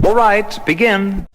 All right, begin.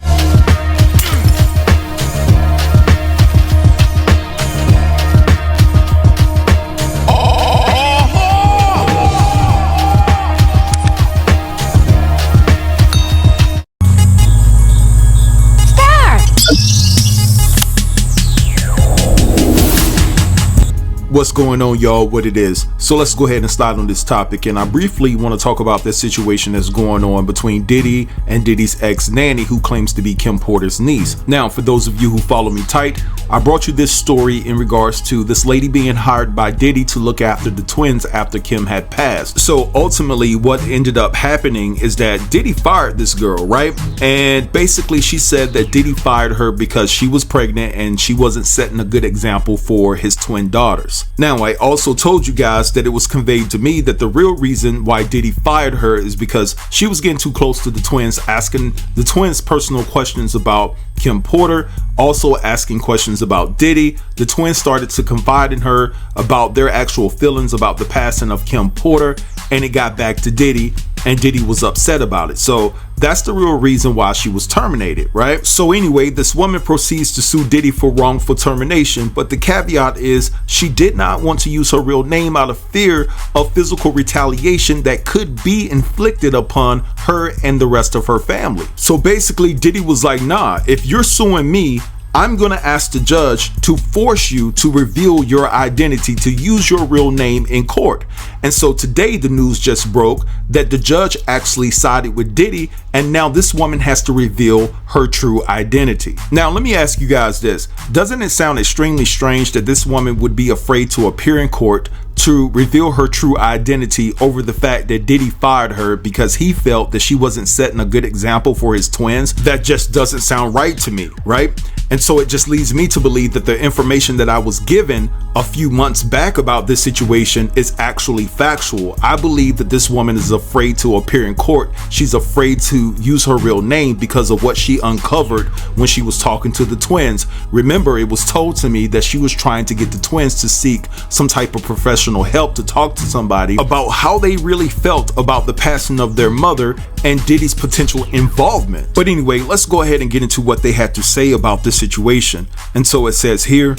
What's going on, y'all? What it is. So let's go ahead and start on this topic, and I briefly want to talk about this situation that's going on between Diddy and Diddy's ex nanny, who claims to be Kim Porter's niece. Now, for those of you who follow me tight, I brought you this story in regards to this lady being hired by Diddy to look after the twins after Kim had passed. So ultimately what ended up happening is that Diddy fired this girl, right? And basically she said that Diddy fired her because she was pregnant and she wasn't setting a good example for his twin daughters. Now, I also told you guys that it was conveyed to me that the real reason why Diddy fired her is because she was getting too close to the twins, asking the twins personal questions about Kim Porter, also asking questions about Diddy. The twins started to confide in her about their actual feelings about the passing of Kim Porter, and it got back to Diddy, and Diddy was upset about it. So that's the real reason why she was terminated, right? So anyway, this woman proceeds to sue Diddy for wrongful termination, but the caveat is she did not want to use her real name out of fear of physical retaliation that could be inflicted upon her and the rest of her family. So basically Diddy was like, nah, if you're suing me, I'm going to ask the judge to force you to reveal your identity, to use your real name in court. And so today the news just broke that the judge actually sided with Diddy, and now this woman has to reveal her true identity. Now let me ask you guys this. Doesn't it sound extremely strange that this woman would be afraid to appear in court to reveal her true identity over the fact that Diddy fired her because he felt that she wasn't setting a good example for his twins? That just doesn't sound right to me, right? And so it just leads me to believe that the information that I was given a few months back about this situation is actually factual. I believe that this woman is afraid to appear in court. She's afraid to use her real name because of what she uncovered when she was talking to the twins. Remember, it was told to me that she was trying to get the twins to seek some type of professional help, to talk to somebody about how they really felt about the passing of their mother and Diddy's potential involvement. But anyway, let's go ahead and get into what they had to say about this situation. And so it says here,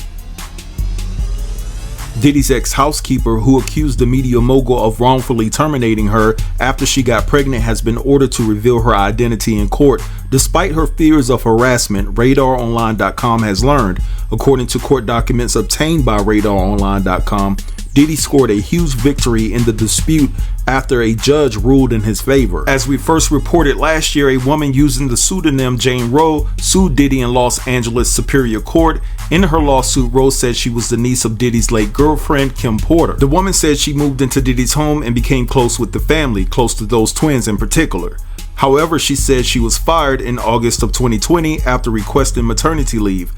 Diddy's ex-housekeeper, who accused the media mogul of wrongfully terminating her after she got pregnant, has been ordered to reveal her identity in court. Despite her fears of harassment, RadarOnline.com has learned. According to court documents obtained by RadarOnline.com, Diddy scored a huge victory in the dispute after a judge ruled in his favor. As we first reported last year, a woman using the pseudonym Jane Roe sued Diddy in Los Angeles Superior Court. In her lawsuit, Roe said she was the niece of Diddy's late girlfriend, Kim Porter. The woman said she moved into Diddy's home and became close with the family, close to those twins in particular. However, she said she was fired in August of 2020 after requesting maternity leave.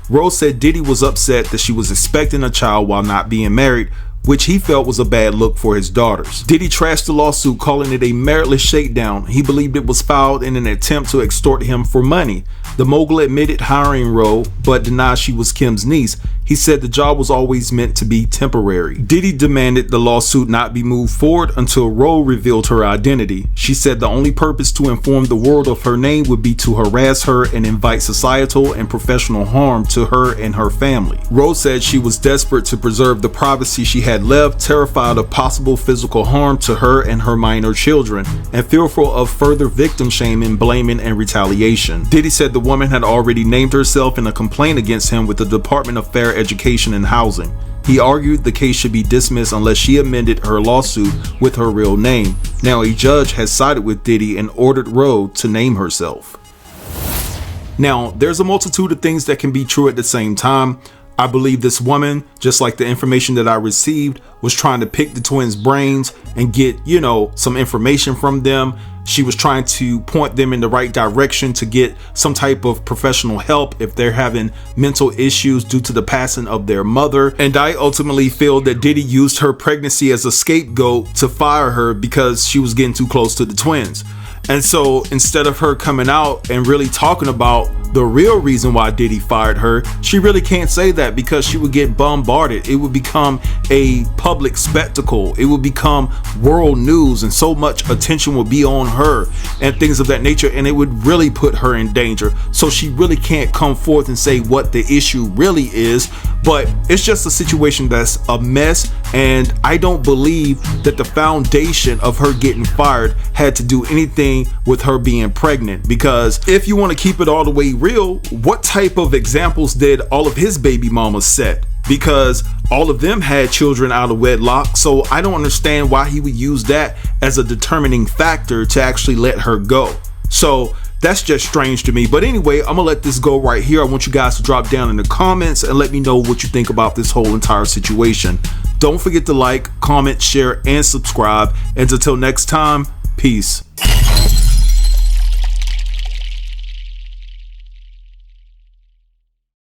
Roe said Diddy was upset that she was expecting a child while not being married, which he felt was a bad look for his daughters. Diddy trashed the lawsuit, calling it a meritless shakedown. He believed it was filed in an attempt to extort him for money. The mogul admitted hiring Roe, but denied she was Kim's niece. He said the job was always meant to be temporary. Diddy demanded the lawsuit not be moved forward until Roe revealed her identity. She said the only purpose to inform the world of her name would be to harass her and invite societal and professional harm to her and her family. Roe said she was desperate to preserve the privacy she had left, terrified of possible physical harm to her and her minor children, and fearful of further victim shaming, blaming, and retaliation. Diddy said the woman had already named herself in a complaint against him with the Department of Fair Education and Housing. He argued the case should be dismissed unless she amended her lawsuit with her real name. Now a judge has sided with Diddy and ordered Roe to name herself. Now, there's a multitude of things that can be true at the same time. I believe this woman, just like the information that I received, was trying to pick the twins' brains and get, some information from them. She was trying to point them in the right direction to get some type of professional help if they're having mental issues due to the passing of their mother. And I ultimately feel that Diddy used her pregnancy as a scapegoat to fire her because she was getting too close to the twins. And so instead of her coming out and really talking about the real reason why Diddy fired her, she really can't say that because she would get bombarded. It would become a public spectacle. It would become world news, and so much attention would be on her and things of that nature, and it would really put her in danger. So she really can't come forth and say what the issue really is. But it's just a situation that's a mess, and I don't believe that the foundation of her getting fired had to do anything with her being pregnant. Because if you want to keep it all the way real, what type of examples did all of his baby mamas set? Because all of them had children out of wedlock, so I don't understand why he would use that as a determining factor to actually let her go. So that's just strange to me. But anyway, I'm gonna let this go right here. I want you guys to drop down in the comments and let me know what you think about this whole entire situation. Don't forget to like, comment, share, and subscribe. And until next time, peace.